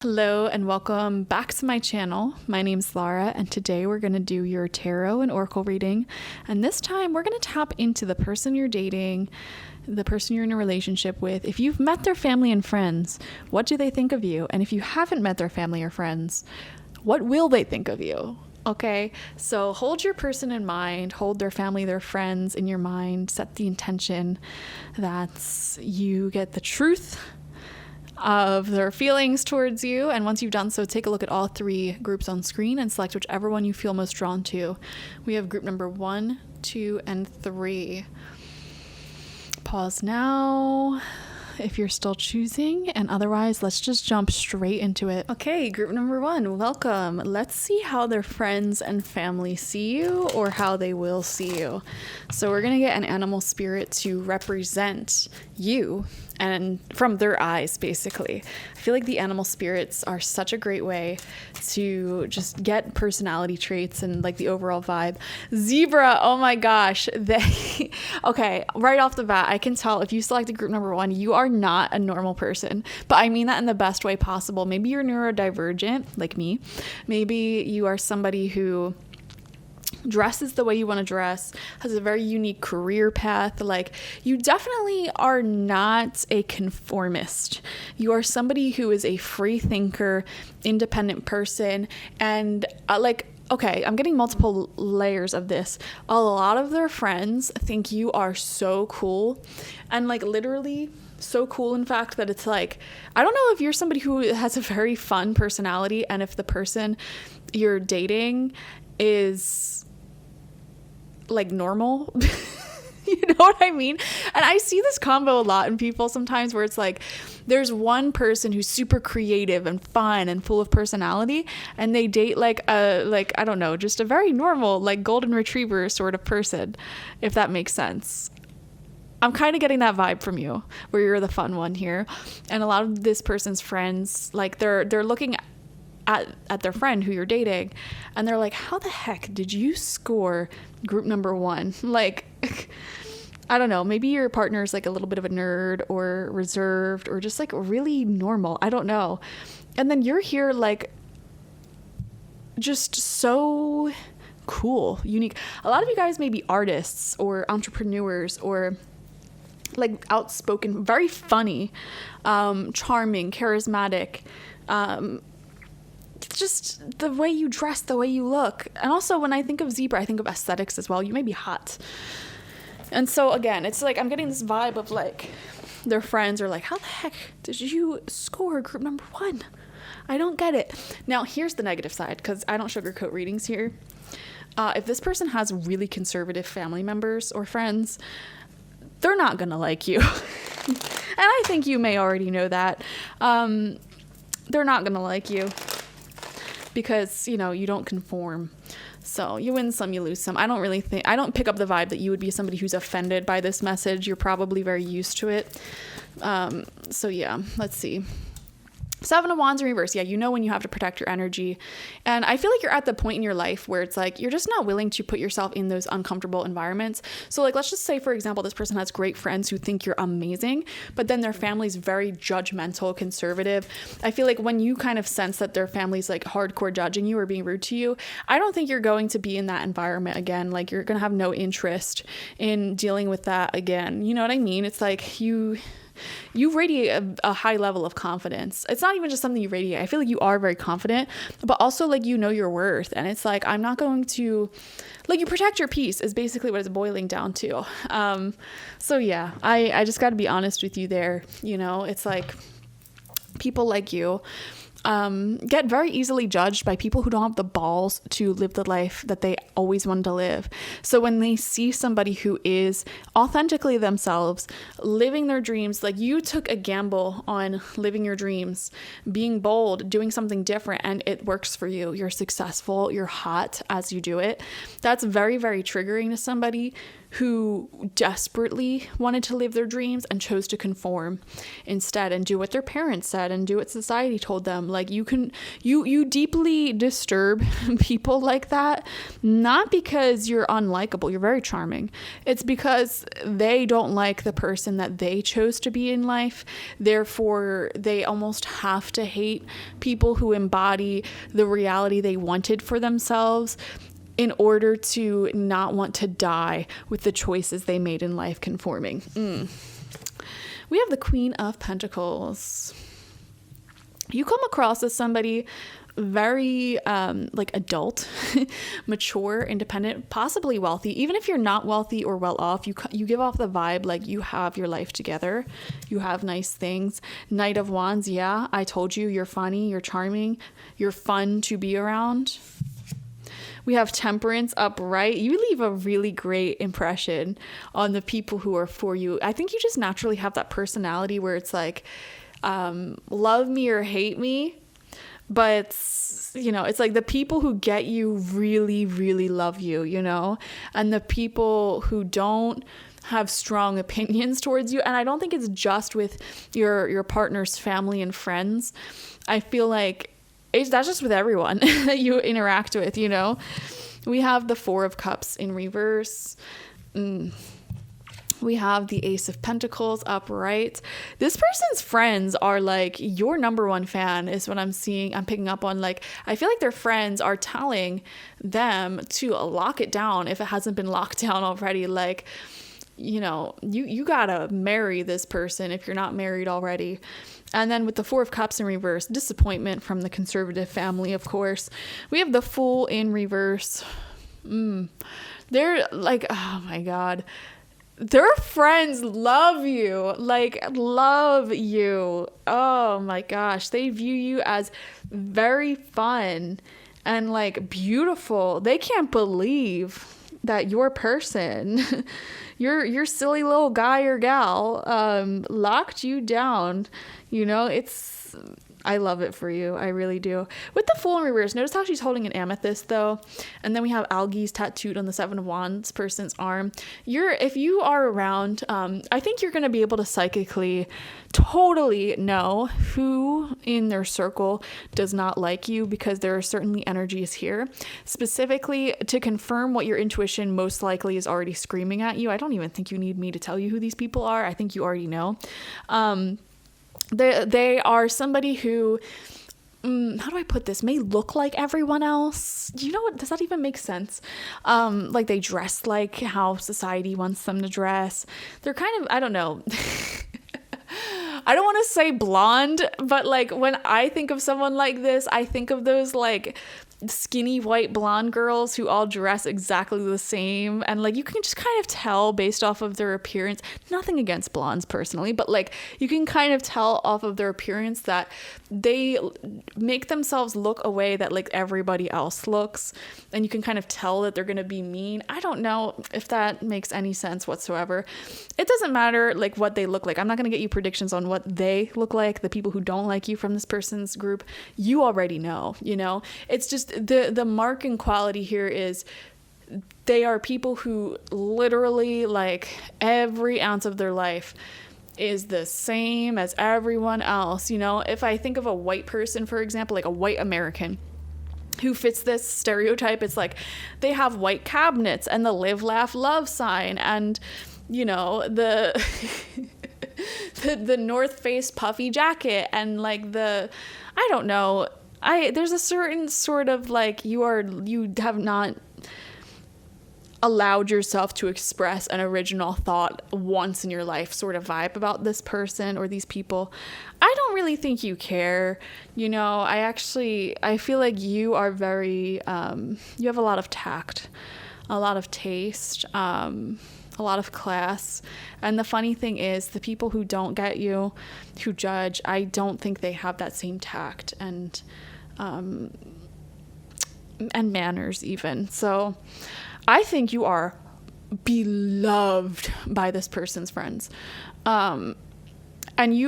Hello and welcome back to my channel. My name's Laura and today we're going to do your tarot and oracle reading. And this time we're going to tap into the person you're dating, the person you're in a relationship with. If you've met their family and friends, what do they think of you? And if you haven't met their family or friends, what will they think of you? Okay, so hold your person in mind, hold their family, their friends in your mind, set the intention that you get the truth of their feelings towards you. And once you've done so, take a look at all three groups on screen and select whichever one you feel most drawn to. We have group number 1, 2, and 3. Pause now if you're still choosing, and otherwise let's just jump straight into it. Okay, group number 1, welcome. Let's see how their friends and family see you, or how they will see you. So we're gonna get an animal spirit to represent you and from their eyes, basically. I feel like the animal spirits are such a great way to just get personality traits and like the overall vibe. Zebra, oh my gosh. Okay, right off the bat, I can tell if you selected group number 1, you are not a normal person. But I mean that in the best way possible. Maybe you're neurodivergent, like me. Maybe you are somebody who dresses the way you want to dress, has a very unique career path. Like, you definitely are not a conformist. You are somebody who is a free thinker, independent person, and okay, I'm getting multiple layers of this. A lot of their friends think you are so cool, and like literally so cool, in fact, that it's like, I don't know if you're somebody who has a very fun personality, and if the person you're dating is like normal. You know what I mean? And I see this combo a lot in people sometimes, where it's like there's one person who's super creative and fun and full of personality, and they date I don't know, just a very normal, like golden retriever sort of person, if that makes sense. I'm kind of getting that vibe from you, where you're the fun one here. And a lot of this person's friends, like they're looking at their friend who you're dating, and they're like, how the heck did you score group number 1? Like, I don't know, maybe your partner is like a little bit of a nerd or reserved or just like really normal. I don't know. And then you're here like just so cool, unique. A lot of you guys may be artists or entrepreneurs or like outspoken, very funny, charming, charismatic, just the way you dress, the way you look. And also when I think of zebra, I think of aesthetics as well. You may be hot. And so again, it's like I'm getting this vibe of like their friends are like, how the heck did you score group number 1? I don't get it. Now here's the negative side, because I don't sugarcoat readings here. If this person has really conservative family members or friends, they're not gonna like you. And I think you may already know that. They're not gonna like you, because, you know, you don't conform. So you win some, you lose some. I don't pick up the vibe that you would be somebody who's offended by this message. You're probably very used to it. So yeah, let's see. 7 of Wands in reverse. Yeah, you know when you have to protect your energy. And I feel like you're at the point in your life where it's like you're just not willing to put yourself in those uncomfortable environments. So like, let's just say, for example, this person has great friends who think you're amazing, but then their family's very judgmental, conservative. I feel like when you kind of sense that their family's like hardcore judging you or being rude to you, I don't think you're going to be in that environment again. Like, you're going to have no interest in dealing with that again. You know what I mean? It's like you radiate a high level of confidence. It's not even just something you radiate. I feel like you are very confident, but also like you know your worth. And it's like, I'm not going to, like, you protect your peace is basically what it's boiling down to. So yeah, I just got to be honest with you there. You know, it's like people like you get very easily judged by people who don't have the balls to live the life that they always wanted to live. So when they see somebody who is authentically themselves, living their dreams, like you took a gamble on living your dreams, being bold, doing something different, and it works for you. You're successful, you're hot as you do it. That's very, very triggering to somebody who desperately wanted to live their dreams and chose to conform instead and do what their parents said and do what society told them. Like you deeply disturb people like that, not because you're unlikable, you're very charming. It's because they don't like the person that they chose to be in life. Therefore, they almost have to hate people who embody the reality they wanted for themselves in order to not want to die with the choices they made in life conforming. We have the Queen of Pentacles. You come across as somebody very like adult, mature, independent, possibly wealthy. Even if you're not wealthy or well off, you give off the vibe like you have your life together. You have nice things. Knight of Wands, yeah, I told you, you're funny, you're charming, you're fun to be around. We have Temperance upright. You leave a really great impression on the people who are for you. I think you just naturally have that personality where it's like, love me or hate me. But, you know, it's like the people who get you really, really love you, you know, and the people who don't have strong opinions towards you. And I don't think it's just with your partner's family and friends. I feel like that's just with everyone that you interact with, you know. We have the Four of Cups in reverse. We have the Ace of Pentacles upright. This person's friends are like your number one fan is what I'm seeing. I'm picking up on, like, I feel like their friends are telling them to lock it down if it hasn't been locked down already. Like, you know, you gotta marry this person if you're not married already. And then with the Four of Cups in reverse, disappointment from the conservative family, of course. We have the Fool in reverse. They're like, oh my God. Their friends love you, like love you. Oh my gosh. They view you as very fun and like beautiful. They can't believe that your person, your silly little guy or gal, locked you down. You know, I love it for you. I really do. With the Fool in reverse, notice how she's holding an amethyst though. And then we have algaes tattooed on the Seven of Wands person's arm. If you are around, I think you're going to be able to psychically totally know who in their circle does not like you, because there are certainly energies here specifically to confirm what your intuition most likely is already screaming at you. I don't even think you need me to tell you who these people are. I think you already know. They are somebody who, how do I put this, may look like everyone else. You know what? Does that even make sense? Like they dress like how society wants them to dress. They're kind of, I don't know. I don't want to say blonde, but like when I think of someone like this, I think of those like skinny white blonde girls who all dress exactly the same, and like you can just kind of tell based off of their appearance. Nothing against blondes personally, but like you can kind of tell off of their appearance that they make themselves look a way that like everybody else looks, and you can kind of tell that they're going to be mean. I don't know if that makes any sense whatsoever. It doesn't matter like what they look like. I'm not going to get you predictions on what they look like. The people who don't like you from this person's group, you already know, you know. It's just the mark and quality here is they are people who literally like every ounce of their life is the same as everyone else. You know, if I think of a white person, for example, like a white American who fits this stereotype, it's like they have white cabinets and the live, laugh, love sign, and you know, the the North Face puffy jacket, and like I don't know, there's a certain sort of like you have not allowed yourself to express an original thought once in your life sort of vibe about this person or these people. I don't really think you care. You know, I feel like you are very, you have a lot of tact, a lot of taste, a lot of class. And the funny thing is the people who don't get you, who judge, I don't think they have that same tact and manners even. So I think you are beloved by this person's friends. And And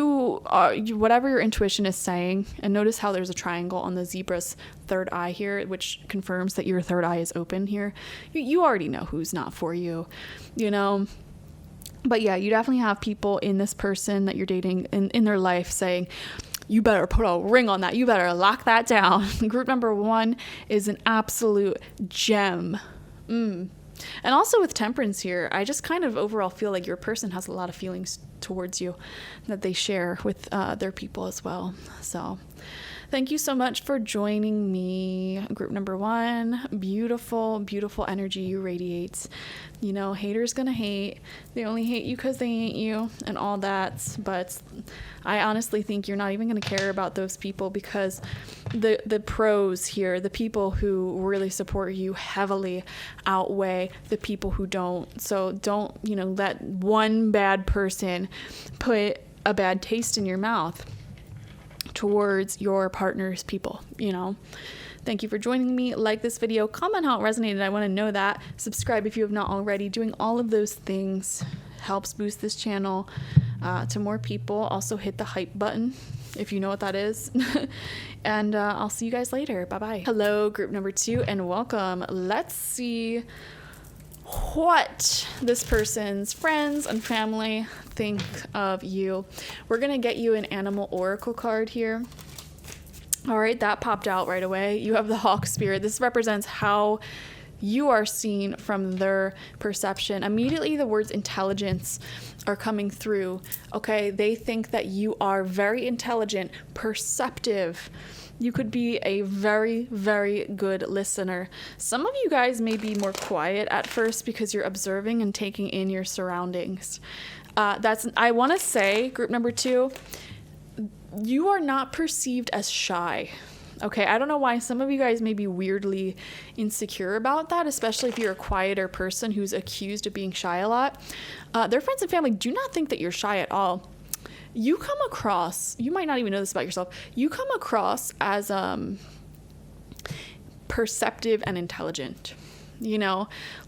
whatever your intuition is saying, and notice how there's a triangle on the zebra's third eye here, which confirms that your third eye is open here. You already know who's not for you, But yeah, you definitely have people in this person that you're dating in their life saying, you better put a ring on that. You better lock that down. Group number 1 is an absolute gem. And also with Temperance here, I just kind of overall feel like your person has a lot of feelings towards you that they share with their people as well. So thank you so much for joining me. Group number 1, beautiful, beautiful energy you radiate. Haters gonna hate. They only hate you because they ain't you and all that. But I honestly think you're not even gonna care about those people, because the pros here, the people who really support you heavily, outweigh the people who don't. So don't, let one bad person put a bad taste in your mouth towards your partner's people. Thank you for joining me. Like this video, comment how it resonated. I want to know that. Subscribe if you have not already. Doing all of those things helps boost this channel to more people. Also hit the hype button if you know what that is. And I'll see you guys later. Bye-bye. Hello, group number 2, and welcome. Let's see what this person's friends and family think of you. We're going to get you an animal oracle card here. All right, that popped out right away. You have the hawk spirit. This represents how you are seen from their perception. Immediately, the words intelligence are coming through. Okay, they think that you are very intelligent, perceptive. You could be a very, very good listener. Some of you guys may be more quiet at first because you're observing and taking in your surroundings. I want to say, group number 2, you are not perceived as shy. Okay, I don't know why some of you guys may be weirdly insecure about that, especially if you're a quieter person who's accused of being shy a lot. Their friends and family do not think that you're shy at all. You come across, you might not even know this about yourself, you come across as perceptive and intelligent.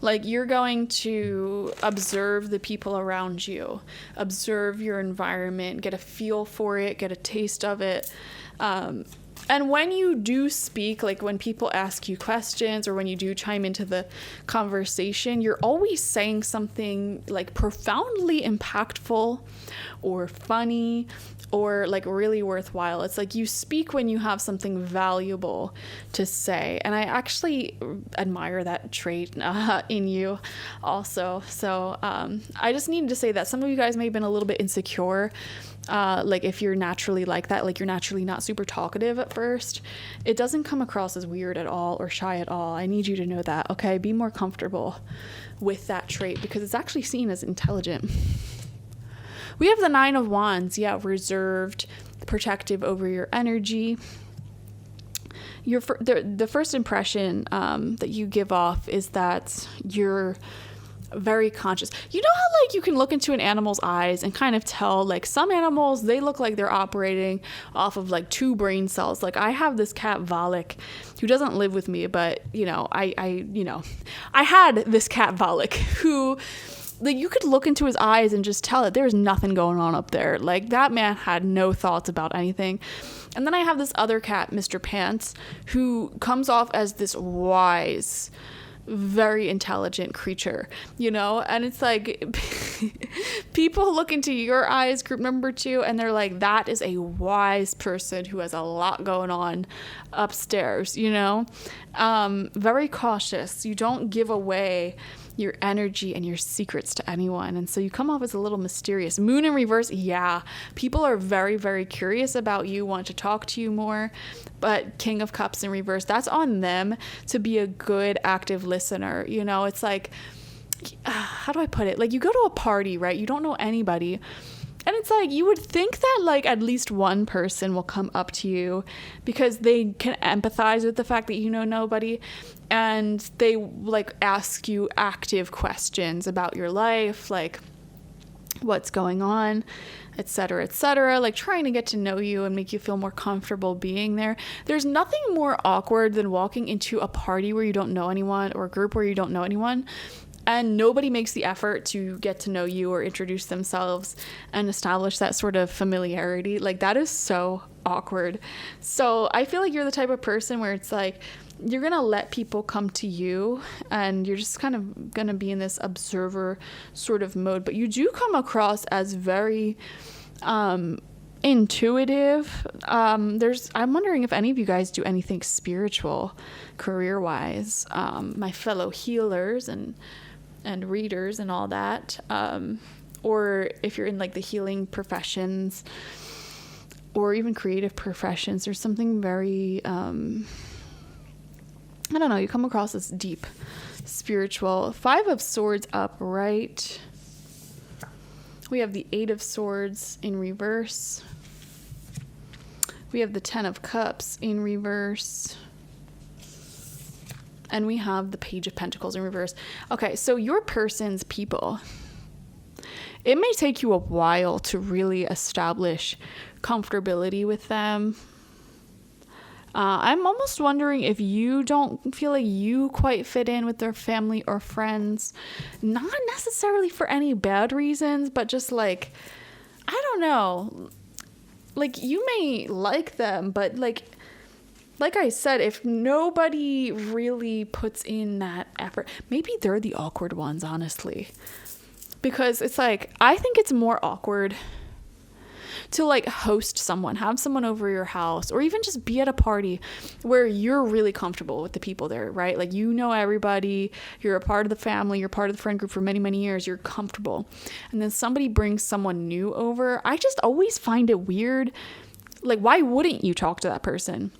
Like you're going to observe the people around you, observe your environment, get a feel for it, get a taste of it. And when you do speak, like when people ask you questions or when you do chime into the conversation, you're always saying something like profoundly impactful or funny or like really worthwhile. It's like you speak when you have something valuable to say. And I actually admire that trait in you also. So I just needed to say that some of you guys may have been a little bit insecure. Like if you're naturally like that, like you're naturally not super talkative at first, it doesn't come across as weird at all or shy at all. I need you to know that, okay? Be more comfortable with that trait because it's actually seen as intelligent. We have the 9 of Wands, reserved, protective over your energy. The first impression that you give off is that you're very conscious. You know how like you can look into an animal's eyes and kind of tell, like some animals, they look like they're operating off of like 2 brain cells. Like I have this cat Valak who doesn't live with me, but I had this cat Valak who, like, you could look into his eyes and just tell that there's nothing going on up there. Like that man had no thoughts about anything. And then I have this other cat, Mr. Pants, who comes off as this wise, very intelligent creature, and it's like people look into your eyes, group number 2, and they're like, that is a wise person who has a lot going on upstairs, very cautious. You don't give away your energy and your secrets to anyone, and so you come off as a little mysterious. Moon in reverse, people are very, very curious about you, want to talk to you more, but King of Cups in reverse, that's on them to be a good active listener. It's like, how do I put it? Like you go to a party, right? You don't know anybody, and it's like you would think that like at least one person will come up to you because they can empathize with the fact that you know nobody, and they like ask you active questions about your life, like what's going on, etc., like trying to get to know you and make you feel more comfortable being there. There's nothing more awkward than walking into a party where you don't know anyone or a group where you don't know anyone and nobody makes the effort to get to know you or introduce themselves and establish that sort of familiarity. Like, that is so awkward. So I feel like you're the type of person where it's like, you're going to let people come to you and you're just kind of going to be in this observer sort of mode. But you do come across as very intuitive. I'm wondering if any of you guys do anything spiritual career-wise, my fellow healers and readers and all that, or if you're in like the healing professions or even creative professions. There's something very I don't know, you come across as deep spiritual. 5 of Swords upright. We have the 8 of Swords in reverse. We have the 10 of Cups in reverse. And we have the Page of Pentacles in reverse. Okay, so your person's people. It may take you a while to really establish comfortability with them. I'm almost wondering if you don't feel like you quite fit in with their family or friends. Not necessarily for any bad reasons, but just like, I don't know. Like, you may like them, but like I said, if nobody really puts in that effort, maybe they're the awkward ones, honestly. Because it's like, I think it's more awkward to like host someone, have someone over your house, or even just be at a party where you're really comfortable with the people there, right? Like, you know everybody, you're a part of the family, you're part of the friend group for many, many years, you're comfortable. And then somebody brings someone new over. I just always find it weird. Like, why wouldn't you talk to that person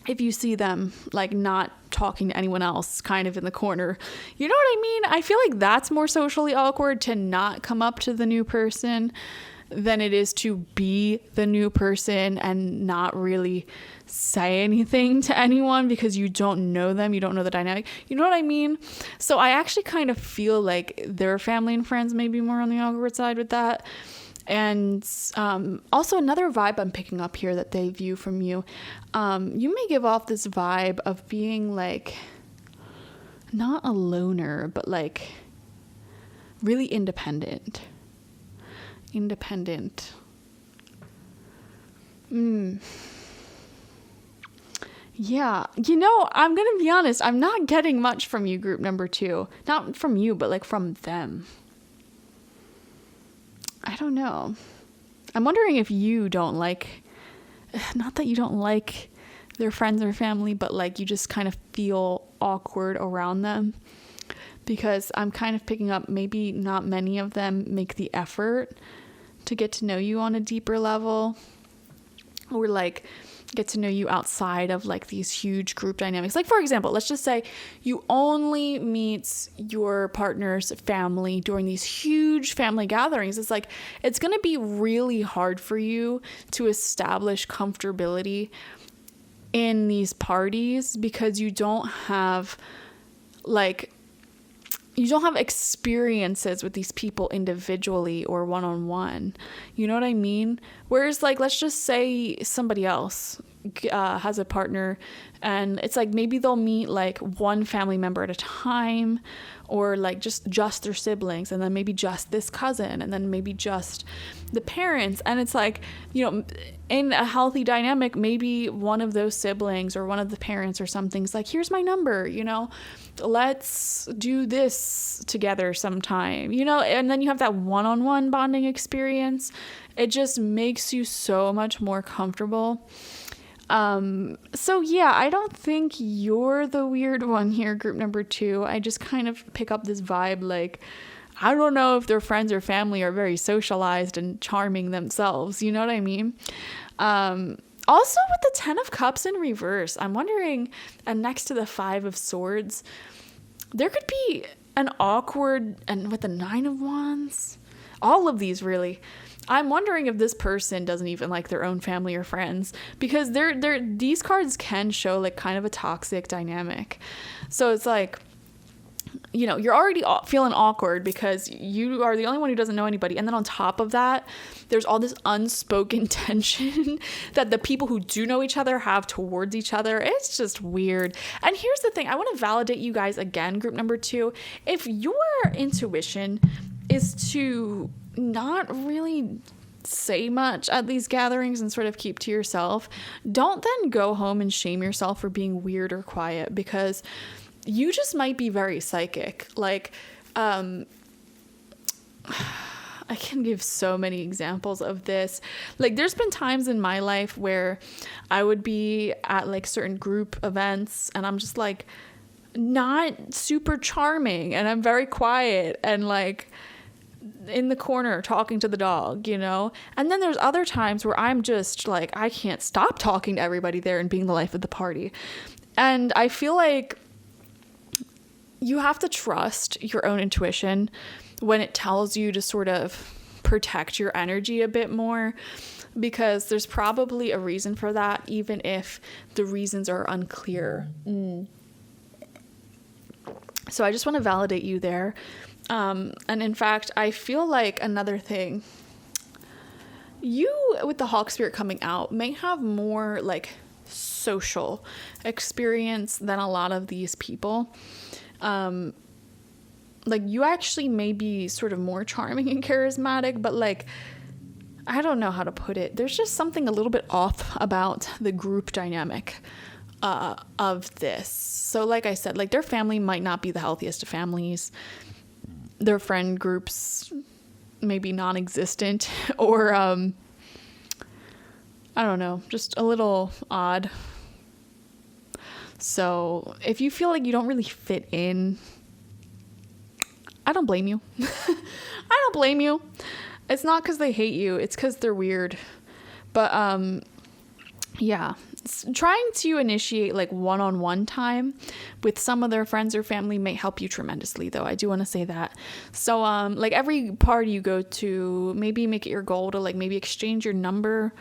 if you see them like not talking to anyone else kind of in the corner? You know what I mean? I feel like that's more socially awkward to not come up to the new person than it is to be the new person and not really say anything to anyone because you don't know them, you don't know the dynamic. You know what I mean? So I actually kind of feel like their family and friends may be more on the awkward side with that. And also another vibe I'm picking up here that they view from you, you may give off this vibe of being like not a loner, but like really independent. Yeah, you know, I'm gonna be honest, I'm not getting much from you, group number 2. Not from you, but like from them. I don't know. I'm wondering if you don't like, not that you don't like their friends or family, but like you just kind of feel awkward around them. Because I'm kind of picking up maybe not many of them make the effort to get to know you on a deeper level, or like get to know you outside of like these huge group dynamics. Like, for example, let's just say you only meet your partner's family during these huge family gatherings. It's like, it's going to be really hard for you to establish comfortability in these parties because you don't have experiences with these people individually or one-on-one. You know what I mean? Whereas, like, let's just say somebody else has a partner and it's like maybe they'll meet like one family member at a time, or like just their siblings, and then maybe just this cousin, and then maybe just the parents. And it's like, you know, in a healthy dynamic, maybe one of those siblings or one of the parents or something's like, here's my number, you know, let's do this together sometime, you know, and then you have that one-on-one bonding experience. It just makes you so much more comfortable. So yeah, I don't think you're the weird one here, group number 2. I just kind of pick up this vibe like, I don't know if their friends or family are very socialized and charming themselves. You know what I mean? Also with the 10 of Cups in reverse, I'm wondering, and next to the 5 of Swords, there could be an awkward, and with the 9 of Wands, all of these really, I'm wondering if this person doesn't even like their own family or friends, because these cards can show like kind of a toxic dynamic. So it's like, you're already feeling awkward because you are the only one who doesn't know anybody. And then on top of that, there's all this unspoken tension that the people who do know each other have towards each other. It's just weird. And here's the thing. I want to validate you guys again, group number 2. If your intuition is to not really say much at these gatherings and sort of keep to yourself, don't then go home and shame yourself for being weird or quiet, because you just might be very psychic. Like, I can give so many examples of this. Like, there's been times in my life where I would be at like certain group events and I'm just like not super charming and I'm very quiet and like in the corner talking to the dog, and then there's other times where I'm just like, I can't stop talking to everybody there and being the life of the party. And I feel like you have to trust your own intuition when it tells you to sort of protect your energy a bit more, because there's probably a reason for that, even if the reasons are unclear. So I just want to validate you there. And in fact, I feel like another thing, you with the hawk spirit coming out may have more like social experience than a lot of these people. Like, you actually may be sort of more charming and charismatic, but like, I don't know how to put it. There's just something a little bit off about the group dynamic of this. So like I said, like, their family might not be the healthiest of families. Their friend groups may be non-existent, or I don't know, just a little odd. So if you feel like you don't really fit in, I don't blame you. I don't blame you. It's not because they hate you. It's because they're weird. But yeah, trying to initiate like one-on-one time with some of their friends or family may help you tremendously, though. I do want to say that. So like, every party you go to, maybe make it your goal to like maybe exchange your number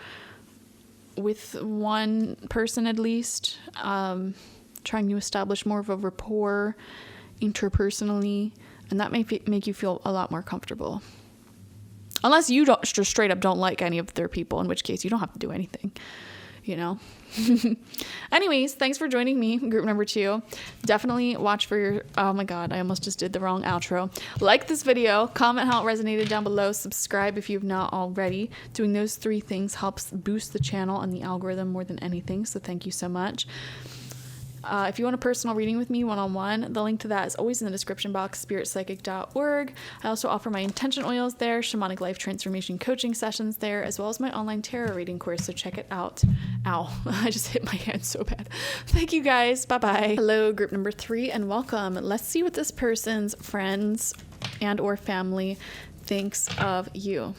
with one person at least, trying to establish more of a rapport interpersonally, and that may make you feel a lot more comfortable. Unless you don't just straight up don't like any of their people, in which case you don't have to do anything, Anyways, thanks for joining me, group number 2. Definitely watch for your, oh my god, I almost just did the wrong outro. Like this video, comment how it resonated down below, subscribe if you've not already. Doing those 3 things helps boost the channel and the algorithm more than anything, so thank you so much. If you want a personal reading with me one-on-one, the link to that is always in the description box, spiritpsychic.org. I also offer my intention oils there, shamanic life transformation coaching sessions there, as well as my online tarot reading course, so check it out. Ow, I just hit my hand so bad. Thank you guys. Bye-bye. Hello, group number 3, and welcome. Let's see what this person's friends and or family thinks of you.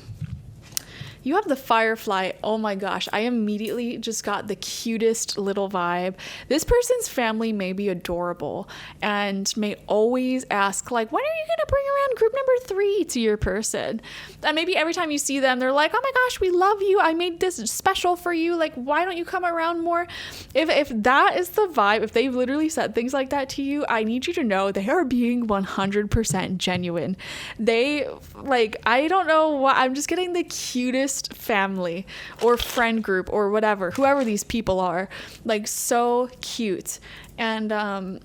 You have the firefly. Oh my gosh, I immediately just got the cutest little vibe. This person's family may be adorable and may always ask, like, when are you gonna bring around group number 3 to your person? And maybe every time you see them, they're like, oh my gosh, we love you. I made this special for you. Like, why don't you come around more? If that is the vibe, if they've literally said things like that to you, I need you to know they are being 100% genuine. They, like, I don't know what, I'm just getting the cutest family or friend group or whatever, whoever these people are, like, so cute. And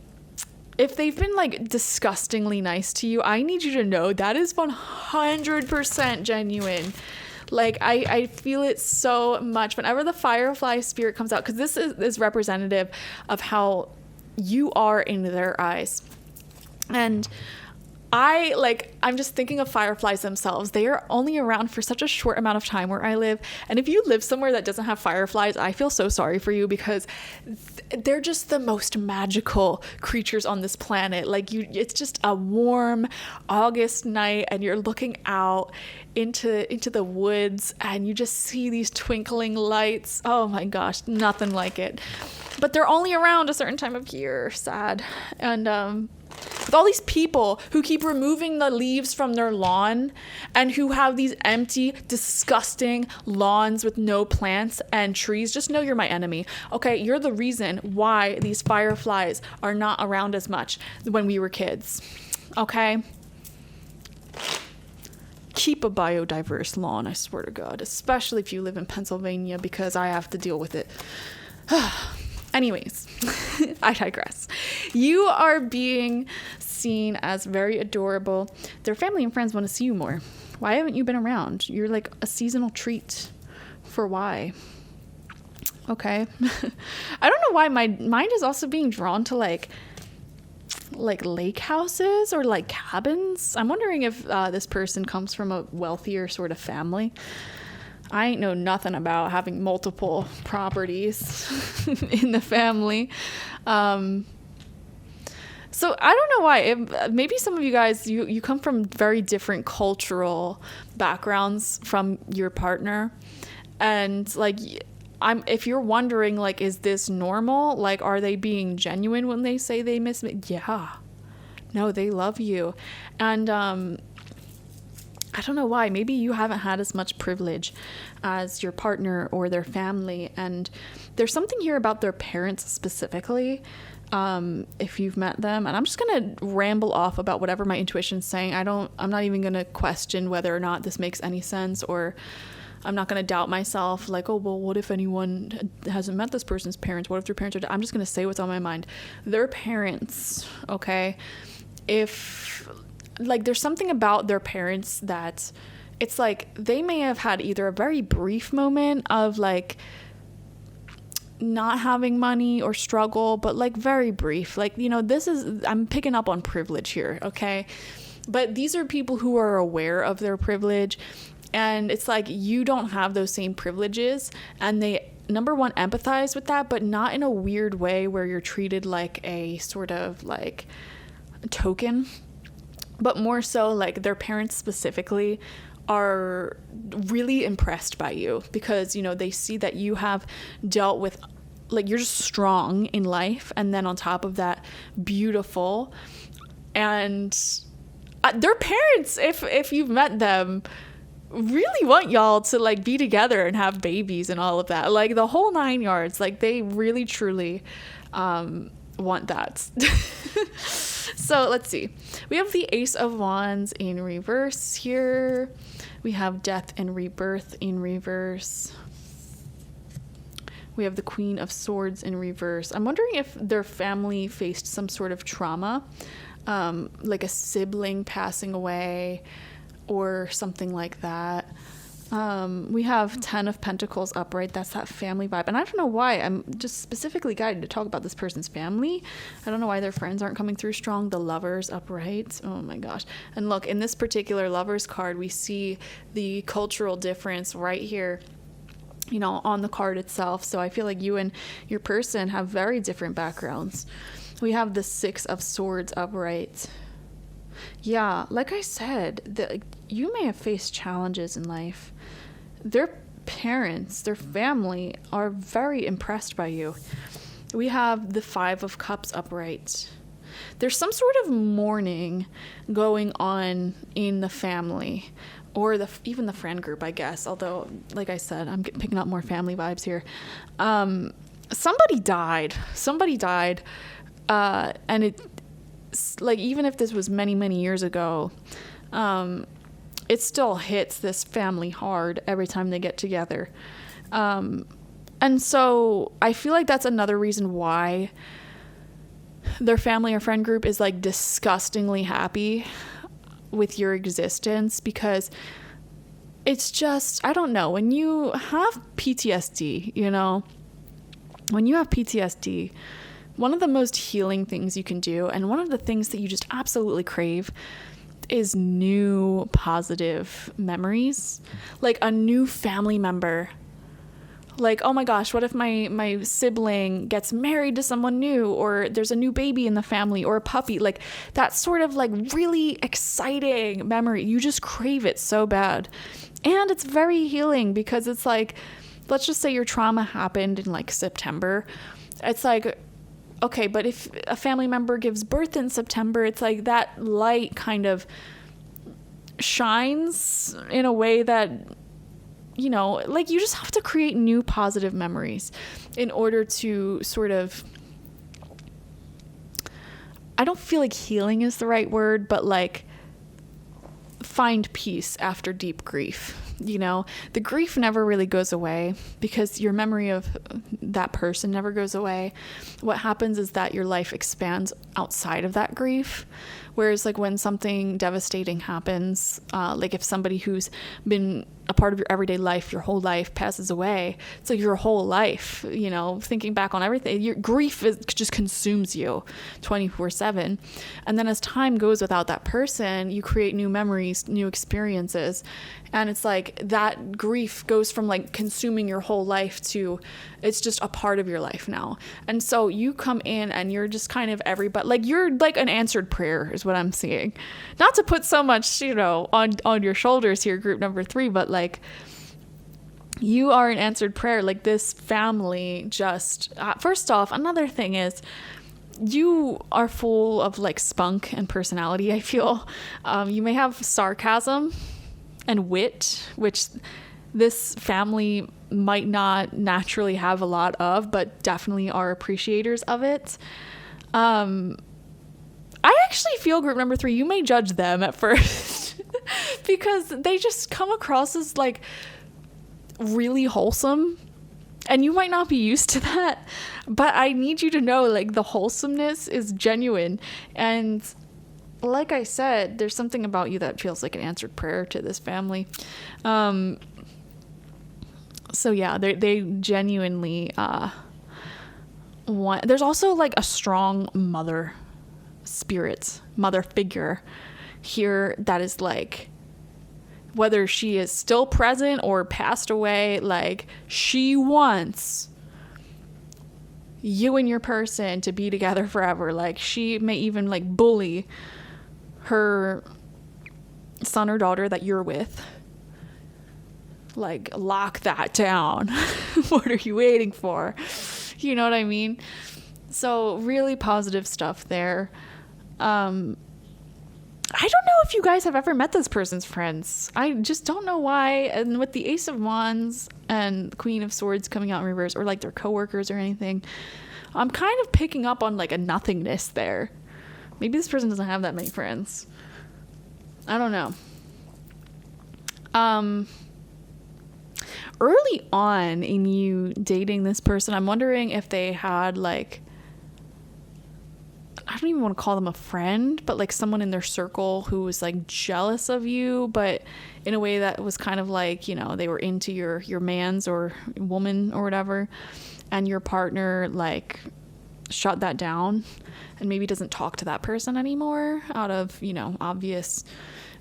if they've been like disgustingly nice to you, I need you to know that is 100% genuine. Like, I feel it so much whenever the firefly spirit comes out, because this is representative of how you are in their eyes. And I'm just thinking of fireflies themselves. They are only around for such a short amount of time where I live. And if you live somewhere that doesn't have fireflies, I feel so sorry for you, because they're just the most magical creatures on this planet. Like, it's just a warm August night and you're looking out into the woods and you just see these twinkling lights. Oh my gosh, nothing like it. But they're only around a certain time of year. Sad. And with all these people who keep removing the leaves from their lawn and who have these empty, disgusting lawns with no plants and trees, just know you're my enemy. Okay, you're the reason why these fireflies are not around as much when we were kids. Okay? Keep a biodiverse lawn, I swear to God, especially if you live in Pennsylvania, because I have to deal with it. Anyways, I digress. You are being seen as very adorable. Their family and friends want to see you more. Why haven't you been around? You're like a seasonal treat for why? Okay. I don't know why my mind is also being drawn to like lake houses or like cabins. I'm wondering if this person comes from a wealthier sort of family. I ain't know nothing about having multiple properties in the family. So I don't know why. Maybe some of you guys, you come from very different cultural backgrounds from your partner. And like, if you're wondering, like, is this normal? Like, are they being genuine when they say they miss me? Yeah. No, they love you. And I don't know why. Maybe you haven't had as much privilege as your partner or their family. And there's something here about their parents specifically, if you've met them. And I'm just going to ramble off about whatever my intuition's saying. I'm not even going to question whether or not this makes any sense, or I'm not going to doubt myself. Like, oh, well, what if anyone hasn't met this person's parents? What if their parents are I'm just going to say what's on my mind. Their parents, okay? If, like, there's something about their parents that it's like they may have had either a very brief moment of like not having money or struggle, but like very brief. Like, you know, I'm picking up on privilege here, okay? But these are people who are aware of their privilege, and it's like you don't have those same privileges, and they, number one, empathize with that, but not in a weird way where you're treated like a sort of like token, but more so like their parents specifically are really impressed by you because, you know, they see that you have dealt with, like, you're just strong in life, and then on top of that, beautiful. And their parents, if you've met them, really want y'all to like be together and have babies and all of that, like the whole 9 yards. Like, they really truly want that. So let's see, we have the Ace of Wands in reverse here. We have Death and Rebirth in reverse. We have the Queen of Swords in reverse. I'm wondering if their family faced some sort of trauma, like a sibling passing away or something like that. We have 10 of Pentacles upright. That's that family vibe. And I don't know why. I'm just specifically guided to talk about this person's family. I don't know why their friends aren't coming through strong. The Lovers upright. Oh my gosh. And look, in this particular Lovers card, we see the cultural difference right here, you know, on the card itself. So I feel like you and your person have very different backgrounds. We have the Six of Swords upright. Yeah, like I said, you may have faced challenges in life. Their parents, their family are very impressed by you. We have the Five of Cups upright. There's some sort of mourning going on in the family, or even the friend group, I guess. Although, like I said, I'm picking up more family vibes here. Somebody died. And it's like, even if this was many, many years ago, it still hits this family hard every time they get together. And so I feel like that's another reason why their family or friend group is like disgustingly happy with your existence, because it's just, I don't know, when you have PTSD, you know, one of the most healing things you can do, and one of the things that you just absolutely crave, is new positive memories. Like a new family member. Like, oh my gosh, what if my sibling gets married to someone new, or there's a new baby in the family, or a puppy? Like that sort of like really exciting memory. You just crave it so bad. And it's very healing, because it's like, let's just say your trauma happened in like September. It's like, okay, but if a family member gives birth in September, it's like that light kind of shines in a way that, you know, like you just have to create new positive memories in order to sort of, I don't feel like healing is the right word, but like find peace after deep grief. You know, the grief never really goes away because your memory of that person never goes away. What happens is that your life expands outside of that grief. Whereas like when something devastating happens, like if somebody who's been a part of your everyday life, your whole life passes away, it's like your whole life, you know, thinking back on everything, your grief just consumes you 24/7. And then as time goes without that person, you create new memories, new experiences. And it's like that grief goes from like consuming your whole life to it's just a part of your life now. And so you come in and you're just kind of everybody, like you're like an answered prayer is what I'm seeing. Not to put so much, you know, on your shoulders here, group number 3, but like you are an answered prayer. Like this family just, first off, another thing is you are full of like spunk and personality, I feel. You may have sarcasm and wit, which this family might not naturally have a lot of, but definitely are appreciators of it. I actually feel group number 3, you may judge them at first because they just come across as like really wholesome, and you might not be used to that, but I need you to know like the wholesomeness is genuine. And like I said, there's something about you that feels like an answered prayer to this family. So yeah, they genuinely want. There's also like a strong mother figure here that is like, whether she is still present or passed away, like she wants you and your person to be together forever. Like she may even like bully her son or daughter that you're with. Like, lock that down. What are you waiting for? You know what I mean? So really positive stuff there. I don't know if you guys have ever met this person's friends. I just don't know why. And with the Ace of Wands and Queen of Swords coming out in reverse, or like their coworkers or anything, I'm kind of picking up on like a nothingness there. Maybe this person doesn't have that many friends. I don't know. Early on in you dating this person, I'm wondering if they had like, I don't even want to call them a friend, but like someone in their circle who was like jealous of you, but in a way that was kind of like, you know, they were into your man's or woman or whatever, and your partner like shut that down and maybe doesn't talk to that person anymore out of, you know, obvious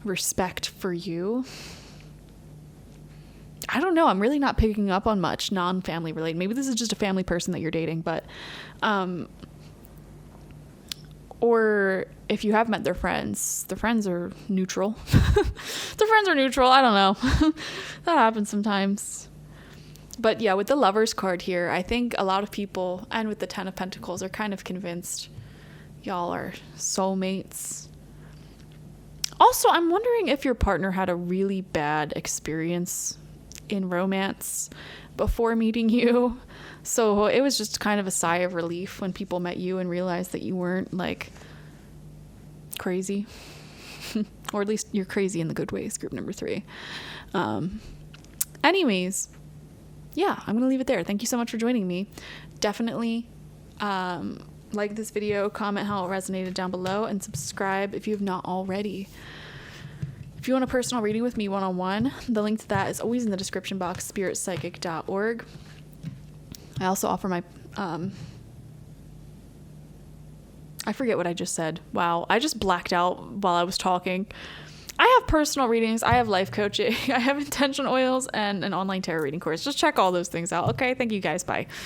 respect for you. I don't know. I'm really not picking up on much non-family related. Maybe this is just a family person that you're dating, but or if you have met their friends, the friends are neutral. The friends are neutral. I don't know. That happens sometimes. But yeah, with the Lovers card here, I think a lot of people, and with the 10 of Pentacles, are kind of convinced y'all are soulmates. Also, I'm wondering if your partner had a really bad experience in romance before meeting you. So it was just kind of a sigh of relief when people met you and realized that you weren't like crazy. Or at least you're crazy in the good ways, group number 3. Anyways, yeah, I'm gonna leave it there. Thank you so much for joining me. Definitely like this video, comment how it resonated down below, and subscribe if you have not already. If you want a personal reading with me one-on-one, the link to that is always in the description box, spiritpsychic.org. I also offer my, I forget what I just said. Wow, I just blacked out while I was talking. I have personal readings, I have life coaching, I have intention oils, and an online tarot reading course. Just check all those things out. Okay, thank you guys, bye.